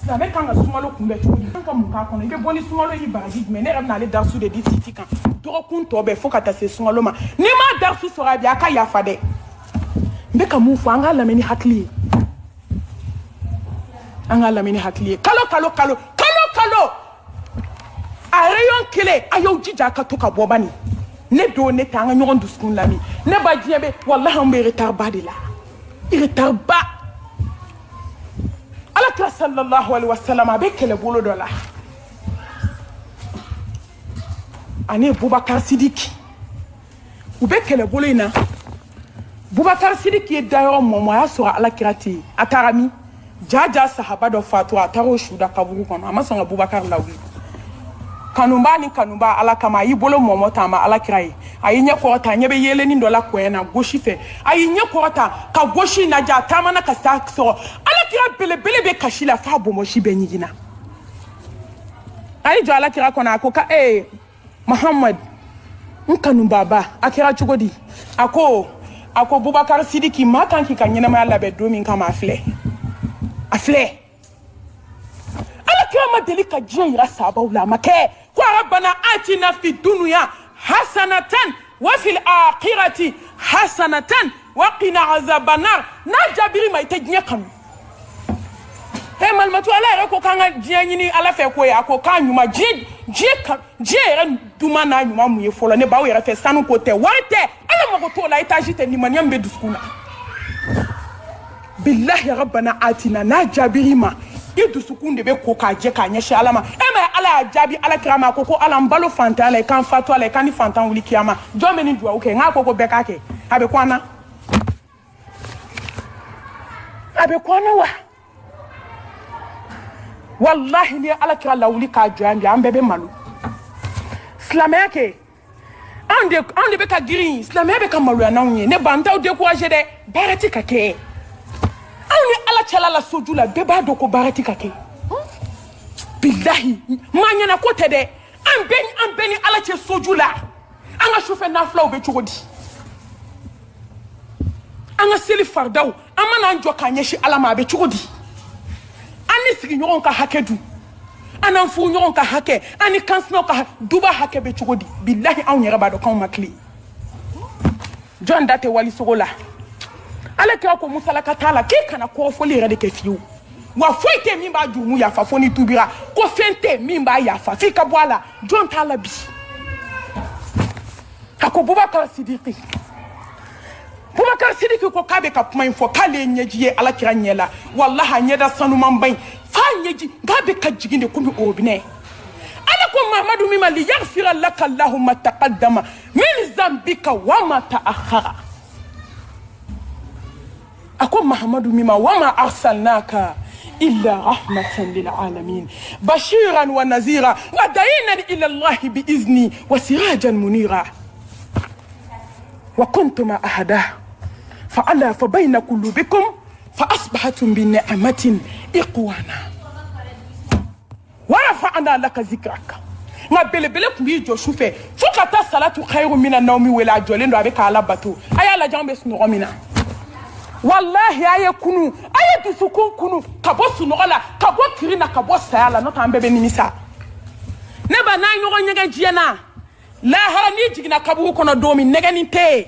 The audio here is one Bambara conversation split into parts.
silamɛ kan ka sunkalo kunbɛ cogo di? An ka mun k'a kɔnɔ i bɛ bɔ ni sunkalo i baraji jumɛn? Ne yɛrɛ bɛna ale darisu de di siti kan dɔgɔkun tɔ bɛɛ fo ka taa se sunkalo ma n'i m'a darisu sɔrɔ a bi a ka yafa dɛ. N bɛ ka mun fɔ an k'a lamɛn ni hakili ye, an k'a lamɛn ni hakili ye. Kalo a rayon kelen a y'aw jija a ka to ka bɔ bani. Ne don ne tɛ an ka ɲɔgɔn dusukun lamɛn. Ne ba diɲɛ bɛ walahi an bɛ retard ba de la, retard ba. Alakira sallallahu alaihi wasallam a bɛ kɛlɛbolo dɔ la ani Bubakar Sidiki u bɛ kɛlɛbolo in na. Bubakar Sidiki ye dayɔrɔ mɔmɔ a y'a sɔrɔ Alakira tɛ yen a taara min jaja sahaba dɔ fatu a taara o su da kaburu kɔnɔ a ma sɔn ka Bubakar lawuli. Kanuba ni kanuba ala kama a y'i bolo mɔmɔ ta a ma Alakira ye a y'i ɲɛ kɔrɔta a ɲɛ bɛ yelenin dɔ la kɔɲɛ na gosi fɛ a y'i ɲɛ kɔrɔta ka gosi lajɛ a taamana ka s'a sɔrɔ Alakira belebele bɛ kasi la f'a bɔnbɔsi bɛɛ ɲiginna. A y'i jɔ Alakira kɔnɔ a ko ka Muhammad n kanubaba a kɛra cogo di? A ko Bubakar Sidiki maa kan k'i ka ɲɛnamaya labɛn don min kama a filɛ Alakira ma deli ka diɲɛ yira sahabaw la a ma kɛ ko rabbana atina fi dunya hasanatan wa fil akhirati hasanatan wa qina azaban nar. N'a jaabiri ma i tɛ diɲɛ kanu. Malimatu ala yɛrɛ ko k'an ka diɲɛ ɲini ala fɛ ko ye a ko k'a ɲuman diɲɛ yɛrɛ duman n'a ɲuman mun ye fɔlɔ ne b'aw yɛrɛ fɛ sanu ko tɛ wari tɛ ala mago t'o la étage tɛ limaniya min bɛ dusukun na. Billahi rabbana atina n'a jaabiri ma i dusukun de bɛ ko k'a jɛ k'a ɲɛsin ala ma. Ma ala y'a jaabi Alakira ma ko ala n balo fantan la i kan fatu ala i kan ni fantan wuli kiyama jɔn bɛ ni duwawu kɛ n k'a ko bɛɛ k'a kɛ a bɛ kɔn na wa wallahi ni Alakira lawuli k'a jɔ yan bi an bɛɛ bɛ malo. Silamɛya kɛ anw de bɛ ka girin silamɛya bɛ ka maloya n'anw ye ne ba n t'aw décourager dɛ baara tɛ ka kɛ anw ni ala cɛla la soju la bɛɛ b'a dɔn ko baara tɛ ka kɛ. Billahi maa ɲɛna ko tɛ dɛ an bɛɛ ni ala cɛ soju la an ka sufɛ nafilaw bɛ cogo di an ka seli faridaw an mana an jɔ k'a ɲɛsin ala ma a bɛ cogo di an ni sigiɲɔgɔnw ka hakɛ dun an n'an furuɲɔgɔnw ka hakɛ an ni kansinaw ka duba hakɛ bɛ cogo di billahi anw yɛrɛ b'a dɔn k'anw ma tile jɔn da tɛ walisogo la Alakira ko musalaka t'a la k'i kana kɔrɔfɔli yɛrɛ de kɛ fiyewu wa foyi tɛ min b'a jurumu yafa fo ni tubira ko fɛn tɛ min b'a yafa f'i ka bɔ a la jɔn t'a la bi a ko Bubakar Sidiki ko k'a bɛ ka kuma in fɔ k'ale ye ɲɛji ye Alakira ɲɛ la wallahi a ɲɛda sanuman ba in f'a ɲɛji k'a bɛ ka jigin de komi orobinɛ ala ko Mahamadu min ma li yaghfira laka Allahu ma taqaddama min zambika wa ma ta'akhkhara a ko Mahamadu min ma wa ma arsalnaka إلا رحمة للعالمين بشيرا ونذيرا ودعينا إلى الله بإذني وسراجا منيرا وكنتم أحدا فألف بين قلوبكم فأصبحتم بنعمة إخوانا ورفعنا لك ذكرك nga belebele kun bi jɔ sufɛ fo ka taa salatu khairu mina nawmi wele a jɔlen don a bɛ k'a labato a y'a lajɛ an bɛ sunɔgɔ min na wallahi a ye kunu a ye dusukun kunu ka bɔ sunɔgɔ la ka bɔ kiri na ka bɔ saya la n'o tɛ an bɛɛ bɛ nimisa ne ba n'a ɲɔgɔn ɲɛgɛn diɲɛ na lahara n'i jiginna kaburu kɔnɔ don min nɛgɛnin tɛ yen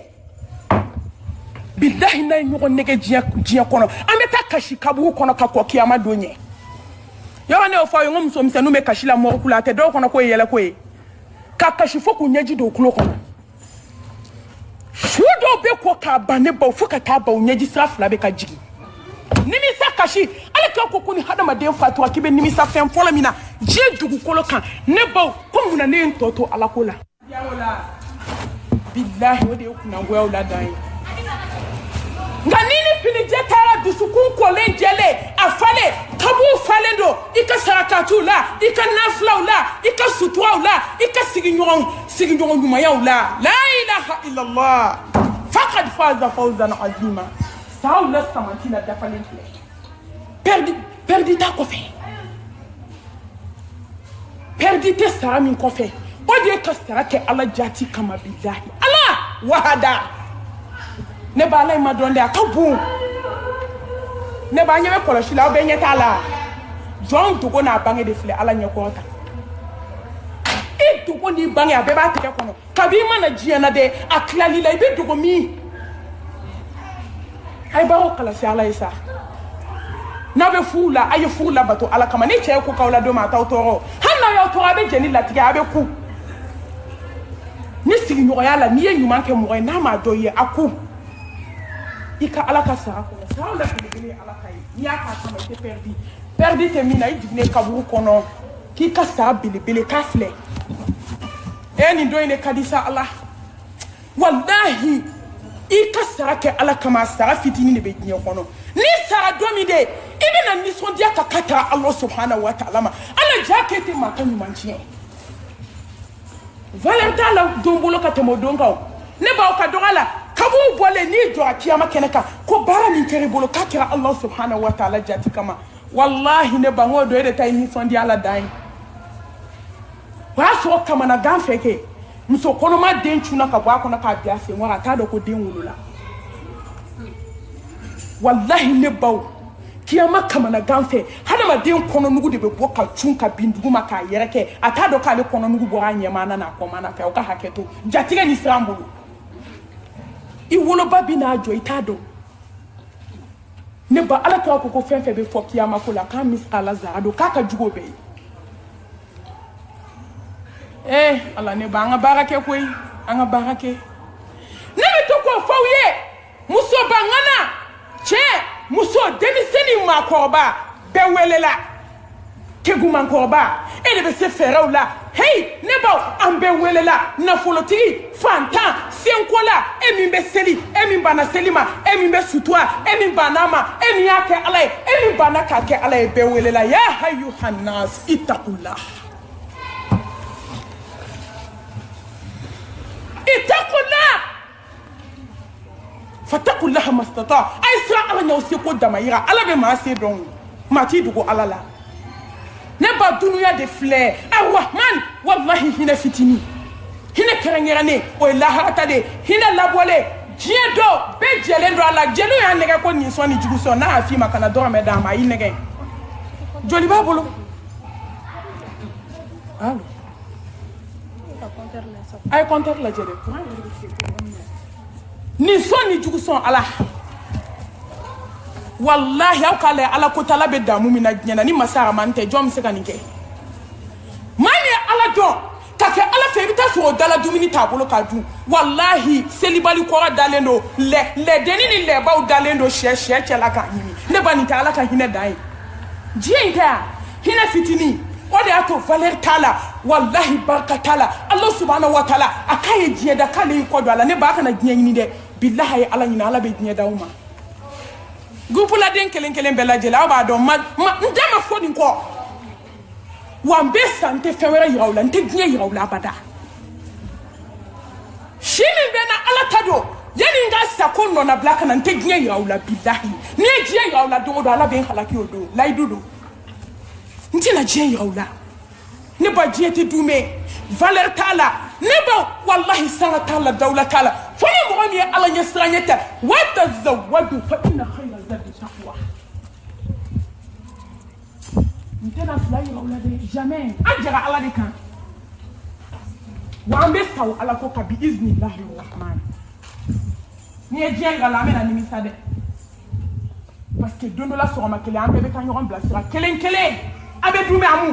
billahi n'a ye ɲɔgɔn nɛgɛ diɲɛ kɔnɔ an bɛ taa kasi kaburu kɔnɔ ka kɔ kiyama don ɲɛ yɔrɔ ne y'o fɔ a ye n ko musomisɛnninw bɛ kasi la mɔriku la a tɛ dɔw kɔnɔ ko ye yɛlɛ ko ye ka kasi fo k'u ɲɛji don u tulo kɔnɔ su dɔw bɛ kɔ k'a ban ne baw fo ka taa baw ɲɛji sira fila bɛ ka jigin nimisa kasi Alakira ko ni hadamaden fatura k'i bɛ nimisa fɛn fɔlɔ min na diɲɛ dugukolo kan ne baw ko munna ne ye n tɔ to ala ko la billahi o de ye kunnangoyaw la dan ye nka ni ni finijɛ taara dusukun kɔlen jɛlen a falen kabuw falen don i ka sarakatiw la i ka nafilaw la i ka suturaw la i ka sigiɲɔgɔn ɲumanyaw la la ilaha illallah faqad faza fawzan azima saw la samanti la dafalen filɛ perdi ta kɔfɛ perdi tɛ sara min kɔfɛ o de ye ka sara kɛ ala jati kama billahi ala wahada ne ba ala ma dɔn de a ka bon ne ba ɲɛ bɛ kɔlɔsi la aw bɛɛ ɲɛ t'a la John dogo na bange de file ala nyekota e dogo ni bange abeba teke kono kabima na jiana de aklali la ibe dogo mi ay baro kala si ala isa na be fula ay fula bato ala kama ni che ko kawla do mata toro hanna ya to abe jeni la tiga abe ku ni sigi nyoya la ni ye nyuma ke mo na ma do ye aku ika ala ka sara ko sara la bele ala kai ni aka kama te perdi te mina idine kaburu kono ki ka sara bele ka fle eni do ine kadisa ala wallahi ika sara ke ala kama sara fitini ne be nyi kono ni sara domi de ibina ni sondia ka kata Allah subhanahu wa ta'ala ma ala jakete ma kan manchie valenta la dombolo ka temo donga ne ba ka dogala kabu bole ni do akiyama keneka ko bara ni kere bolo ka kira Allah subhanahu wa ta'ala jati kama wallahi ne ba ngodo ede tay ni sondia ala dai wa so kama na ganfeke muso kono ma denchu na ka bwa kono ka biase ngora ta do ko den wulula wallahi ne baw kiyama kama na ganfe hada ma den kono nugu de be bo ka chun ka bindugu ma ka yereke ata do ka le kono nugu bo anyema na ko mana ka o ka haketo jatiga ni srambulu I wolo babi na ajo itado ne ba ala ka ko fenfe be fo kiyama ko la ka mis ala zarado kaka jugo be ala ne ba nga barake koy anga barake ne be to ko fawye muso bangana che muso demiseni makoba bewelela teguma koba ele be se ferawla hey ne ba ambe welela na foloti fanta senkola emi be seli emi bana selima emi be sutwa emi banama emi yake alay emi bana kake alay be welela ya hayyuhan nas ittaqullah fattaqullaha mastata ay sra ala nyaw se ko damayira ala be ma se don mati dugo ala la ne ba dunuya de fleur arrahman wallahi hina fitini hina kerengirane o lahata de hina labole jiedo be jelendo ala jelo ya nege ko ni so ni juguso na afi makana do me dama yi nege joli babolo allo ay compteur la jere ni son ni juguson ala wallahi aw kale ala ko tala be damu mina nyana ni masara mante jom se kanike mani ala don ka ke ala fe bita so dala dumini tabolo ka du wallahi selibali ko dalendo le deni ni le ba dalendo she la ka yimi ne bani ta ala ka hina dai jinga hina fitini o de ato valer tala wallahi barka tala Allah subhanahu wa ta'ala akaye jieda kale ko do ala ne ba kana jieni de billahi ala nyina ala be jieda uma gupu la den kelen bela jela ba do ma ndama fodi ko wa mbe sante fewera yawla nte gnie yawla bada shini bena ala tado yani nga sakono na blaka na nte gnie yawla billahi ne gnie yawla do ala ben halaki odo laidudo ntina gnie yawla ne ba gnie te dume valeur tala ne ba wallahi sala tala dawla tala foni mo mi ala nyesranyeta wa tazawwadu fa inna khayra zadi taqwa ntena fly wala de jamais ajara ala de kan wa ambe saw ala ko ka bi iznillahi rahman ni e jenga la mena ni misade parce que dondo la so ma kele ambe be kan yoron blasira kelen abe dume amu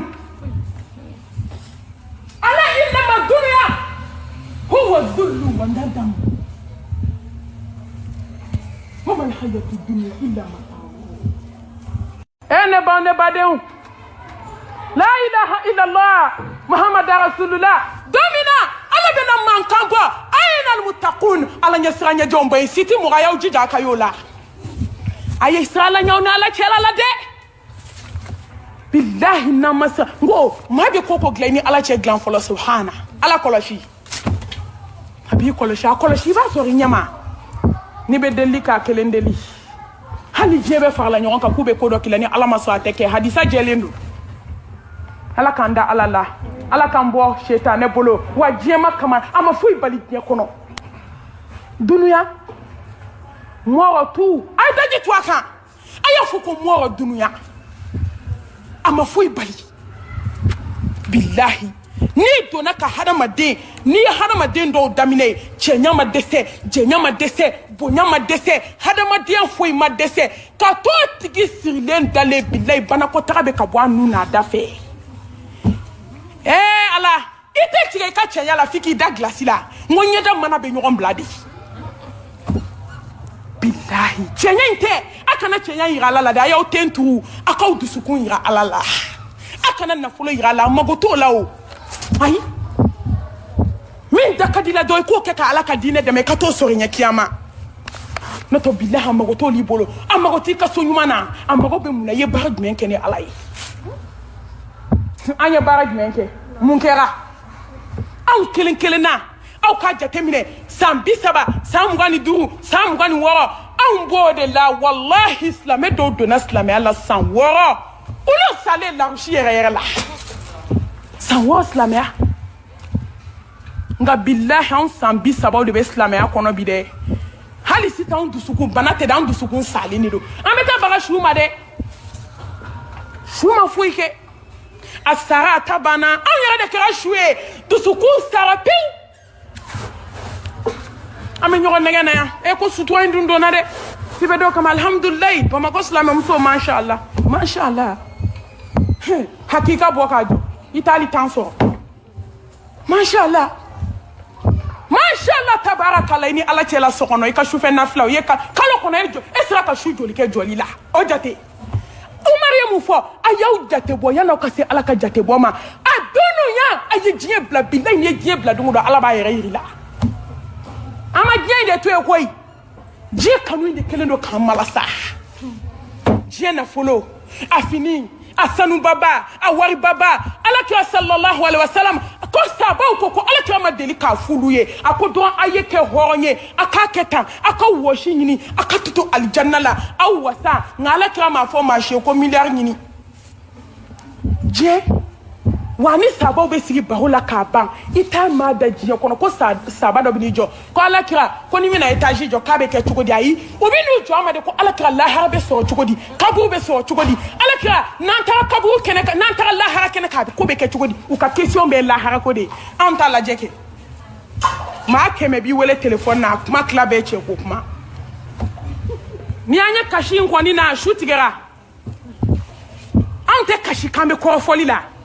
ala inna ma dunya huwa dhullu wa nadam وما الحياة الدنيا إلا متاع ne badeu la ilaha illallah muhammad rasulullah domina ala bena mankango ayna almuttaqun ala nyasranya jomba siti mo ayaw jija kayola ay israla nyawna ala chela la de billahi namasa ngo mabe koko gleni ala che glan folo subhana ala koloshi abi koloshi ba so nyama ni be delika kelendeli hani jebe farla nyon ka kube kodo kilani ala maso ateke hadisa jelendo ala kanda ala la ala kambo shetane bolo wa jema kama ama fu ibali tie kono dunuya moro tu ay daji tu aka aya fu ko moro dunuya ama foi bali billahi ni donna ka hadamaden ni hadamaden do damine cenya ma dese jenya ma dese bonya ma dese hadamaden foi ma dese ka to tigi sirilen dale billahi bana ko taga be ka bo anu na dafe ala ite tigi ka cenya la fiki da glace la ngonya da mana be nyogon bladi billahi cenya inte akana cenya yira la da ya o tentu akaw dusukun yira alala akana na fulo yira la magoto la o ayi min da kadila do ko ke ka ala ka dine de me ka to sori nya kiyama no to billahi magoto li bolo amagoti ka so nyumana amago be muna ye baraj men kene alai anya baraj men ke mun kera aw kelena aw ka jatemine sambi saba samugani duru samugani woro aw bode la wallahi islamé do dona islamé ala san woro ulo sale la yere la san woro islamé nga billahi an sambi saba de islamé kono bi de hali sita on dusuku banate da on dusuku sale ni do ameta baga shuma de shuma fuike asara tabana an yere de kra shué dusuku sara piu ame ñogo nega na ya e ko suto ay ndundo na de sibe do kam alhamdulillah bama ko islam muso mashallah hakika bokajo itali tanso mashallah tabarakallah ni ala tela sokono ka shufe nafla ye ka kalo kono ejo esra ka shu joli ke joli la o jate umariyamu fo ayaw jate bo yana ka se ala ka jate bo ma adono ya ayi jiye bla billahi ni jiye bla dungo do ala ba yere yiri la ama jiye de to e koy jiye kanu de kelendo kamala sa jiye na folo afini asanu baba awari baba alakira sallallahu alaihi wasallam ko saba ko alakira madeli ka fuluye akodon ayeke horonye akaketa akawoshi nyini akatuto aljanna la awasa ngalakira ma fo ma she ko milliard nyini je wani saba be sigi bahola ka ban ita ma da jiye kono ko saba do binijo ko alakira ko ni mina etaji jo ka be ke chugodi ayi obi nu jo amade ko alakira la harbe so chugodi kabu be so chugodi alakira nanta kabu kene nanta la hara kene ka ko be ke chugodi u ka question be la hara ko de anta la jeke ma keme bi wele telephone na kuma klabe che ko kuma ni anya kashi ngoni na shutigera ante kashi kambe ko folila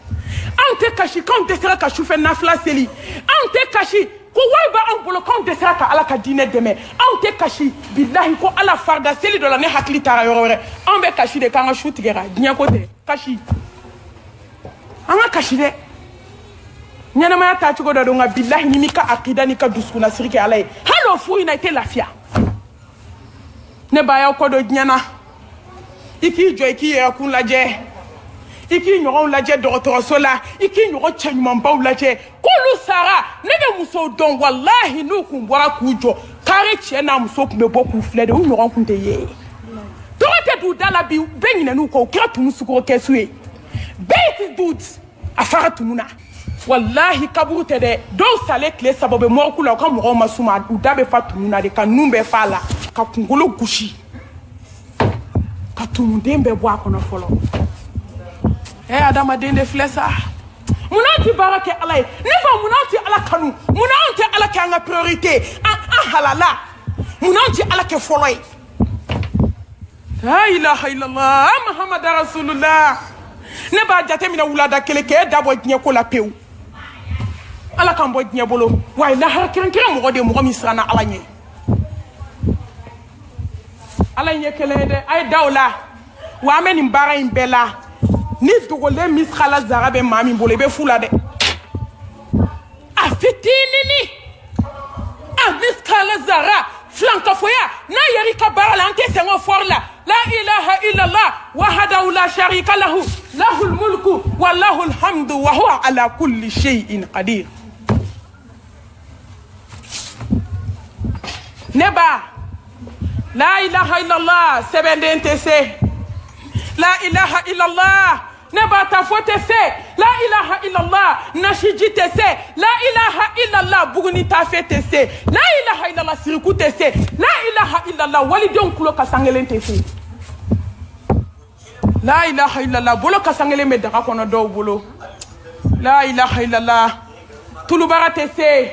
ante kashi quand desera ka shufe nafla seli ante kashi ko wayba an bolo quand desera ka ala ka dine deme ante kashi billahi ko ala farda seli do la ne hakli tara yorore an be kashi de kanga shutigera nya kote kashi anga kashi de nyana ma ta ci godo nga billahi ni mika akida ni ka duskuna sirike alay halo fu ina ite lafia ne ba ya ko do nyana iki jo iki ya kun laje iki ñogon laje docteur la iki ñogon chenyuma baw laje kolu sara nebe muso don wallahi nu kun bora kujo kare chena muso kumbe boku flede u ñogon kunte ye torete du dala bi benyina nu ko kira tunu suko kesue beti dut afara tununa wallahi kaburu tede do sale kle sababe mo kula ka mo masuma u dabe fatununa de ka numbe fala ka kungolo gushi ka tumundembe bo akono folo adama dende flesa munati barake alay nefa munati ala kanu munati ala ka nga priorité an halala munati ala ke folay la ilaha illallah muhammad rasulullah ne ba jate mina wulada kele ke dabo nye ko la pew ala kan bo nye bolo way la har kiran mo de mo mi srana ala nye kele de ay dawla wa ameni mbara imbela ni dogole miskala zarabe mami bole be fula de afitini ni miskala zara flanka foya na yari ka barala anke sengo forla la ilaha illa allah wahdahu la sharika lahu lahul mulku wa lahul hamdu wa huwa ala kulli shay'in qadir neba la ilaha illa allah sebendente se la ilaha illa allah neba tafote se la ilaha illallah nashiji te se la ilaha illallah buguni tafete se la ilaha illallah siriku te se la ilaha illallah walidon kulo kasangelen te se La ilaha illallah bolo kasangele me daga kono do bolo la ilaha illallah tulu barate se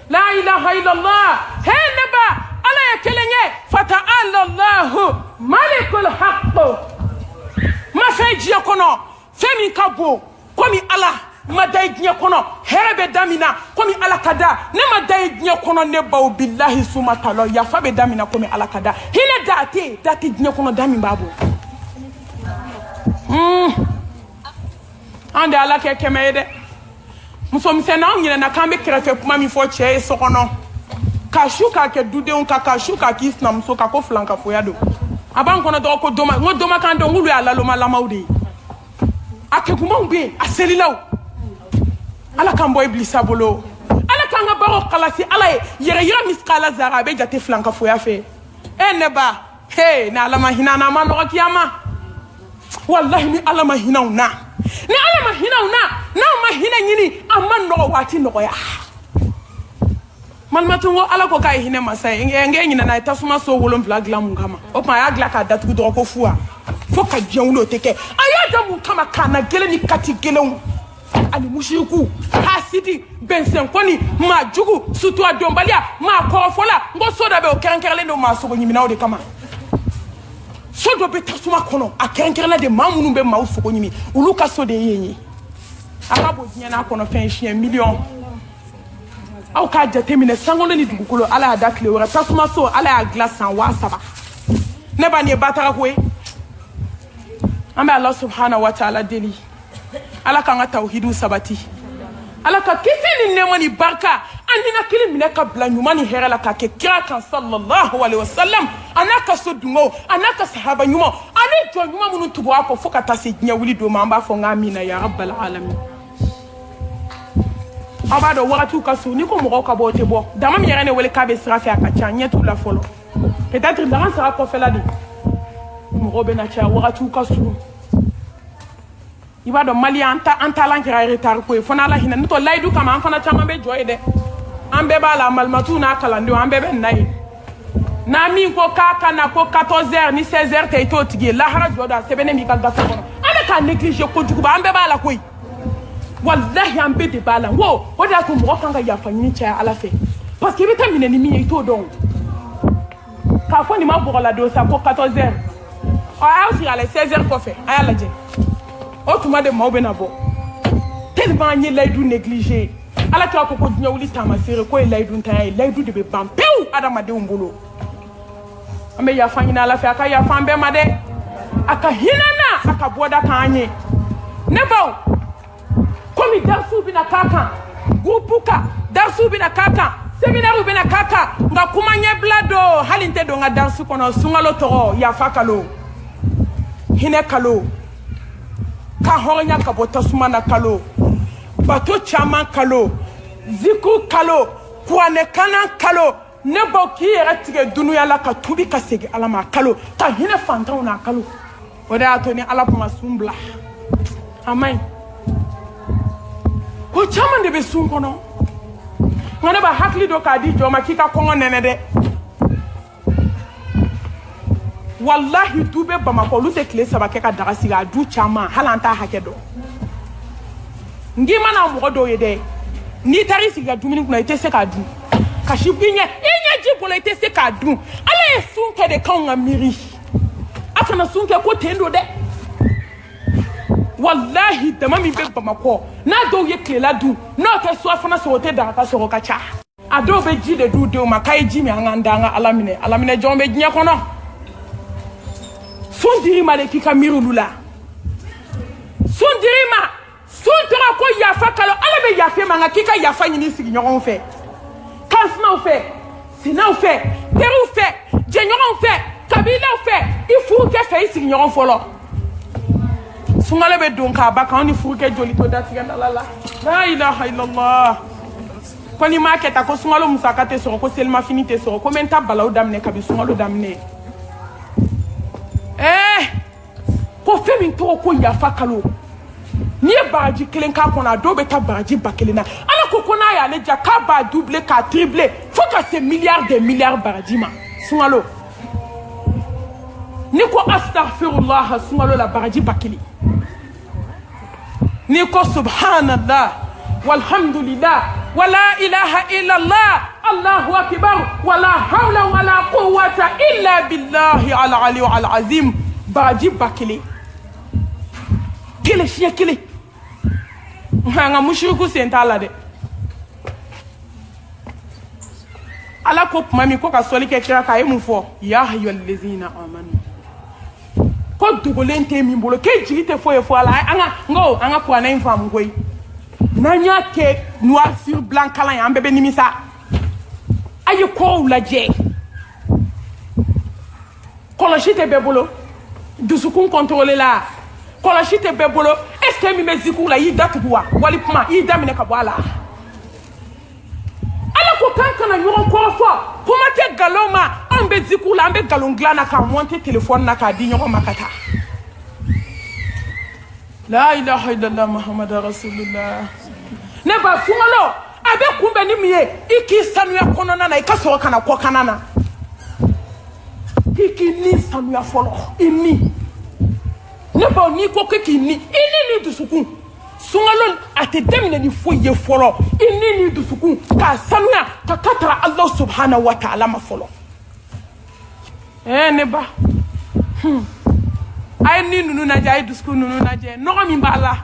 la ilaha illallah he neba ala ya kelenye fata'ala allah malikul haqq ma feji kono femi kabo komi ala madai gnye kono herebe damina komi ala kada ne madai gnye kono ne bawo billahi sumatalo ya fabe damina komi ala kada hile dati gnye kono dami babo ande ala ke kemede muso msena ngine na kambe krefe kuma mi fo che sokono kashuka ke dude ka kashuka kisna muso ka ko flanka foyado aban kono do ko doma ngodoma kan do ngulu ala lo malama udi ake kuma mbe aselilaw ala kan boy iblisa bolo ala kan ga baro khalasi ala yere miskala zara be jate flanka foya fe eneba he na ala mahina na ma no kiyama wallahi ni ala mahina una ni ala mahina una na mahina nyini amman no wati no ya malmatungo ala ko kai hine masai ngenge nyina na tasuma so wolom flagla mungama o pa ya gla ka datu do ko fuwa fo ka jewlo teke aya da mu kama kana gele ni kati gele ali mushiku hasidi bensen koni majugu sutu adombalia ma ko fola ngo soda be o kenkerle no ma so nyimina o de kama so do be tasuma kono a kenkerle de mamunu be ma o so nyimi uluka so de yenyi arabo dinya na kono fen chien million aw ka jatemine sangolo ni dugukolo ala adakle wora tasuma so ala ya glace en wasaba ne ba ni batara ko ambe Allah subhanahu wa ta'ala deli ala ka tawhidu sabati ala ka kifini nemani barka andina kili mine ka bla nyumani herala ka ke kira kan sallallahu alaihi wasallam anaka so dungo anaka sahaba nyuma ani jo nyuma munu tubo apo foka tase nya wuli do mamba fo ngamina ya rabbal alamin abado wakati ka so ni ko mo ka bote bo dama mi yere ne wele ka be sira fe aka cha nyetu la folo peut-être dans sera ko fela di mo be na cha wakati ka so ibado mali anta lankira retard ko fona la hina to laydu kama an fana chama be joyede ambe bala malmatu na kalando ambe be nay na mi ko kaka na ko 14h ni 16h tay to tige la hara joda sebene mi ka gafa kono ame ka négliger ko dugu ba ambe bala koy wallahi ambe de bala wo oda ko mo kan ga yafa ni cha ala fe parce que beta mi ne mi to don ka fo ni ma bola do sa ko 14h a aussi ala 16h ko fe aya la je otuma de maube na bo tellement ni laydu négligé ala ka ko ko nyawli tamasire ko laydu tan laydu de be bampeu adama de ngolo ame ya fanyina ala fa ka ya fambe made aka hinana aka boda kanye ne baw komi darsu bina kaka gupuka darsu bina kaka seminaire bina kaka nga kumanye blado halinte do nga darsu kono sungalo to ya fakalo hine kalo ka horonya ka bota sumana kalo bato chama kalo ziku kalo kuane kana kalo nebo ki yere tige dunuya la ka tubi ka segi alama kalo ta hine fantaw na kalo oda atoni ala kuma sumbla amen ko chama de be sun kono ngane ba hakli do ka di joma kika kongo nene de wallahi dube bamako lu te kle sabake ka daga siga du chama halanta hakedo ngima na mo do yede ni tari siga dumini kuna ite se ka du kashibinya inya jibolo ite se ka du ala sunke de kan ngamiri akana sunke ko tendo de wallahi dama mi be bamako na do ye kle la du no ke so afana so te daga ka so ka cha ado be ji de du de ma kai ji mi anganda alamine jombe nya kono sundirima de kika mirulula sundirima suntra ko yafa kalo ala be yafe manga kika yafa nyini sigi nyoron fe kansma fe sina fe teru fe jenyoron fe kabila fe ifu ke fe sigi nyoron folo sungale be donka baka oni fu ke joli to datiga la ilaha illallah koni market ko sungalo musakate so ko selma finite so ko menta balaw damne kabi sungalo damne ko femi to ko yafa kalo ni baraji kelen ka kona do be ta baraji bakelena ala ko kona ya le ja ka ba doubler ka tripler faut que c'est milliards de milliards baraji ma sungalo Niko astaghfirullah sungalo la baraji bakili. Niko subhanallah walhamdulillah wala ilaha illallah Allahu akbar wala hawla wala quwwata illa billahi al-ali al-azim baraji bakili. Kile shia kile. Nga mushriku sentala de. Ala ko mami ko ka soli ke kira ka emu fo ya ayyuhal ladzina amanu ko dugolen te mi bolo ke jigite fo e fo ala anga ko ana infam koy nanya ke noir sur blanc kala ya mbebe nimisa ayi ko laje kolashite be bolo dusukun contrôler la kolashite be bolo est-ce que mi meziku la yi datuwa wali puma yi damine ka bwala ko kankana ɲɔgɔn kɔrɔ fɔ kuma tɛ galon ma an bɛ ziku la an bɛ galon dilan na k'a monter téléphone na k'a di ɲɔgɔn ma ka taa la ilaha illallah muhammad rasulullah ne ba sunkalo a bɛ kunbɛn ni min ye i k'i sanuya kɔnɔna na i ka sɔrɔ ka na kɔkan na i k'i ni sanuya fɔlɔ i ni ne ba n'i ko k'i ni i ni dusukun sunkalo a tɛ daminɛ ni foyi ye fɔlɔ i ni dusukun k'a sanuya ka katara Allah subhanahu wa ta'ala ma fɔlɔ ne ba a ye ni ninnu lajɛ a ye dusukun ninnu lajɛ nɔgɔ min b'a la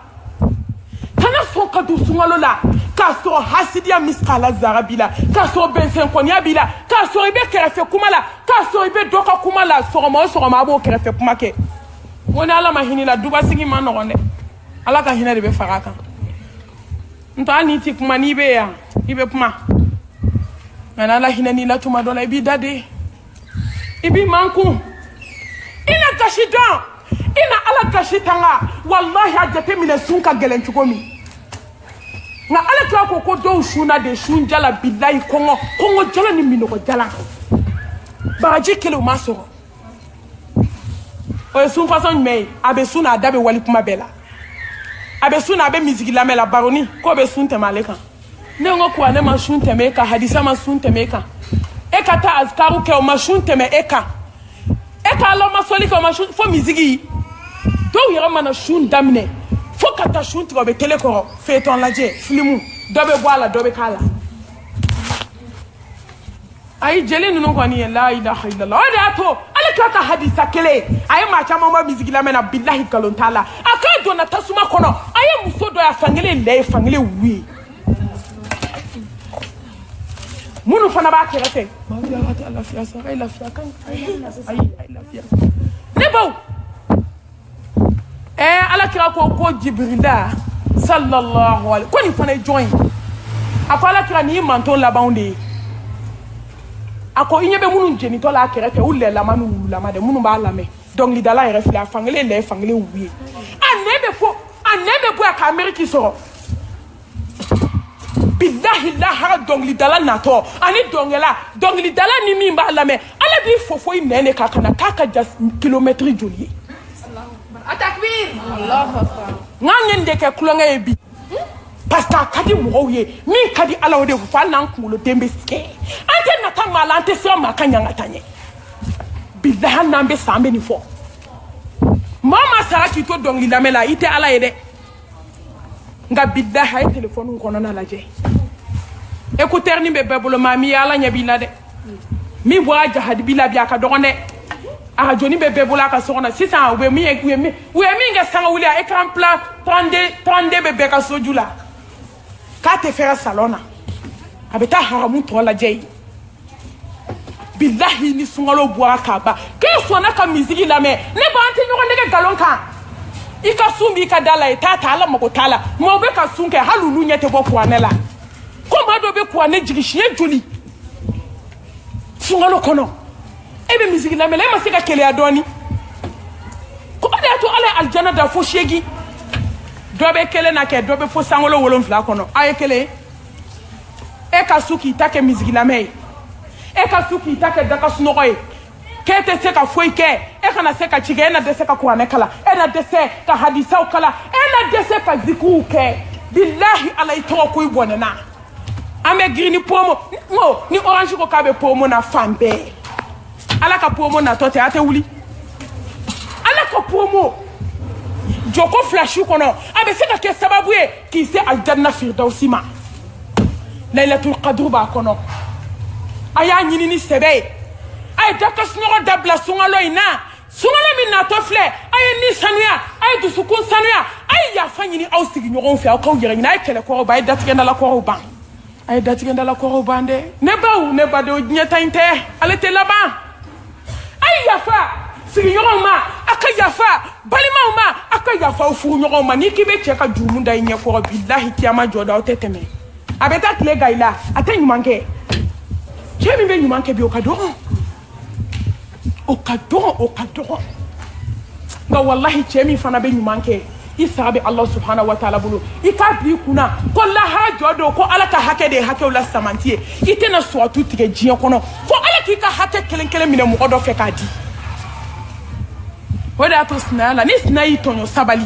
kana sɔn ka don sunkalo la k'a sɔrɔ hasidiya miskala zara b'i la k'a sɔrɔ bɛnsɛnkɔniya b'i la k'a sɔrɔ i bɛ kɛrɛfɛ kuma la k'a sɔrɔ i bɛ dɔ ka kuma la sɔgɔma o sɔgɔma a b'o kɛrɛfɛ kuma kɛ ko ni Ala ma hinɛ la dubasigi ma nɔgɔn dɛ Ala ka hinɛ de bɛ faga kan nto ani ti kuma ni be ya i bɛ kuma mais Ala hinɛ ni la tuma dɔ la i b'i da de i b'i mankun ina gasi dɔn ina Ala gasi tanga wallahi a jateminɛ sun ka gɛlɛn cogo min nka Ala tila ko dɔw sunna de sun jala bilayi kɔngɔ jala ni minɔgɔ jala baraji kelen o ma sɔrɔ o ye sun façon jumɛn ye a bɛ sun na a da bɛ wali kuma bɛɛ la a bɛ sun na a bɛ misigi lamɛn la baroni k'o bɛ sun tɛmɛ ale kan ne ko kuranɛ ma sun tɛmɛ e kan hadisa ma sun tɛmɛ e kan e ka taa azikaru kɛ o ma sun tɛmɛ e kan e ka Ala ma sɔli kɛ o ma sun fo misigi dɔw yɛrɛ mana sun daminɛ fo ka taa sun tigɛ o bɛ tele kɔrɔ feuilleton lajɛ filimu dɔ bɛ bɔ a la dɔ bɛ k'a la ayi jeli ninnu kɔni ye la ilaha illallah o de y'a to ale tila ka hadisa kelen a ye maa caman bɔ misigi lamɛn na bilahi nkalon t'a la a k'a donna tasuma kɔnɔ a ye muso dɔ ye fankelen lɛ ye fankelen wu ye minnu fana b'a kɛrɛfɛ ne baw ala kira ko Jibrila sallallahu alaihi ko nin fana ye jɔn ye a ko ala kira nin ye manton labanw de ye a ko i ɲɛ bɛ minnu jenitɔ la a kɛrɛfɛ u lɛlama ni wululama dɛ minnu b'a lamɛn dɔnkilidala yɛrɛ filɛ a fankelen lɛ fankelen wu ye a nɛ bɛ bɔ a ka Amérique sɔrɔ bilahi lahara dɔnkilidala natɔ ani dɔnkilidala ni min b'a lamɛn ala b'i fofo i nɛ de ka kana k'a ka jan kilomɛtiri joli ye n k'an ye nin de kɛ kulonkɛ ye bi parce que a ka di mɔgɔw ye min ka di Ala o de fɔ hali n'an kunkoloden bɛ sɛgɛn an tɛ nata maa la an tɛ siran maa ka ɲɛ an ka taa ɲɛ bilahi hali n'an bɛ sa an bɛ nin fɔ maa o maa sara k'i to dɔnkili lamɛn la i tɛ Ala ye dɛ nka bilahi a ye telefɔni kɔnɔna lajɛ écouteur ni bɛ bɛɛ bolo maa min ye Ala ɲɛ b'i la dɛ min bɔra jahadibi la bi a ka dɔgɔn dɛ arajoni bɛ bɛɛ bolo a ka so kɔnɔ sisan u ye min kɛ sanga wuli a écran plat 32 bɛ bɛɛ ka soju la k'a tɛ fɛrɛ salon na a bɛ taa haramu tɔ lajɛ yen bilahi ni sunkalo bɔra k'a ban k'e sɔnna ka misigi lamɛn ne ba an tɛ ɲɔgɔn nɛgɛ galon kan i ka sun b'i ka da la i t'a ta Ala mago t'a la maaw bɛ ka sun kɛ hali olu ɲɛ tɛ bɔ kuranɛ la ko maa dɔ bɛ kuranɛ jigi siɲɛ joli sunkalo kɔnɔ e bɛ misigi lamɛn e ma se ka keleya dɔɔni ko o de y'a to Ala ye alijana da fo 8 dɔ bɛ kelen na kɛ dɔ bɛ fo sankolo 7 kɔnɔ a ye kelen e ka su k'i ta kɛ misigi lamɛn ye e ka su k'i ta kɛ daga sunɔgɔ ye k'e tɛ se ka foyi kɛ e kana se ka ci kɛ e na dɛsɛ ka kuranɛ kala e na dɛsɛ ka hadisaw kala e na dɛsɛ ka zikiriw kɛ bilahi Ala i tɔgɔ ko i bɔnɛna an bɛ girin ni promo ni Orange ko k'a bɛ promo na fan bɛɛ Ala ka promo natɔ tɛ a tɛ wuli promo joko flash kono abe se ka ke sababu ye ki se aljanna firdausi ma lailatul qadr ba kono aya nyini ni sebe ay daka snoro dabla sungalo ina sungalo min na to fle ay ni sanuya ay du sukun sanuya ay ya fanyini aw sigi nyogon fi aw kaw yere ni ay kele ko ba ay datigenda la ko ban ay datigenda la ko bande ne ba de nyeta inte ale te laba ay ya fa sigi nyogon ma akayafa balima ma akayafa fu nyogon ma ni kibe cheka jumu da nye ko billahi kiyama joda o teteme abeta kle gaila atenyu manke chemi be nyumanke bi o kadon nga wallahi chemi fana be nyumanke isabe Allah subhanahu wa ta'ala bulu ikabi kuna ko la hajodo ko ala ka hake de hake wala samantie itena so atutige jiye kono fo ala ki ka hake kelenkele mine mu odo fe ka di wada to snala ni snai tonyo sabali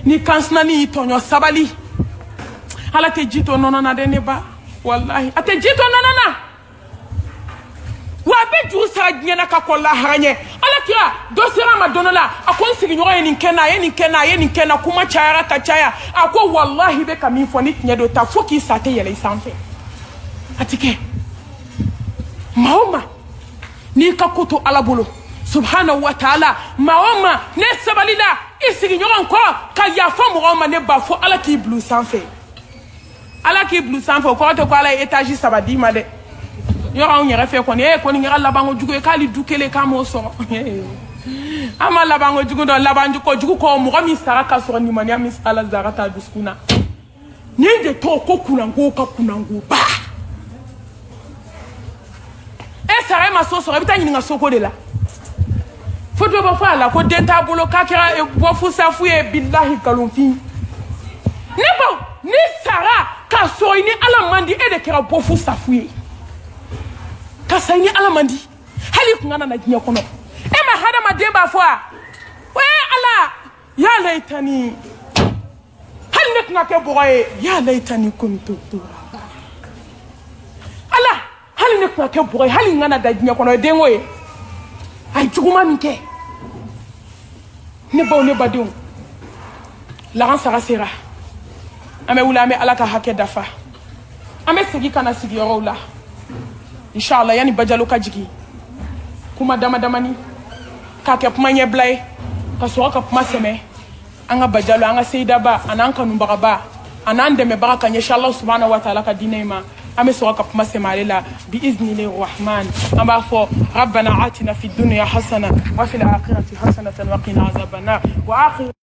ni kansna ni tonyo sabali ala te jito nonona de neba wallahi ate jito nonona wa be ju sa nyana ka ko la haranye ala kira do sira ma donola akon sigi nyoy ni kena kuma chara ta chaya ako wallahi be kami fo ni nyedo ta foki sate yele sanfe atike maoma ni ka kutu ala bulu subhanahu wa ta'ala maoma ne sabalila isigi nyoy ko ka ya fa mo ne ba fo ala ki blue sanfe ko to ko ala etage sabadi ma de yora on yere fe ko ne ko ni ngala bango jugo kali dukele kamo so ama labango jugo do labanju ko jugo ko mo mi saraka so ni mania mi sala zarata duskuna ninde to ko kunango ba sara ma so bitani nga soko de la foto ba fa la ko denta bolo kakira e bo fu safu e billahi kalumfi nebo ni sara ka so ni alamandi e de kira bo fu safu e kasani alamandi hali kungana na jinya kono e ma hada ma demba fo we ala ya laitani hal nek na ke boye ya laitani kuntu ala hal nek na ke boye hali ngana da jinya kono de ngoye ay juguma minke ne ba de la ran sara sera ame wula ame ala ka hake dafa ame sigi kana sigi yoro la inshallah yani bajalo ka jigi kuma dama ni ka ke kuma nye blay ka so ka kuma seme anga bajalo anga seida ba ananka numbaga ba anande me baraka inshallah subhanahu wa ta'ala ka dinema ame so ka kuma sema lela bi iznil rahman amba fo rabbana atina fid dunya hasana wa fil akhirati hasanatan wa qina azaban nar wa akhir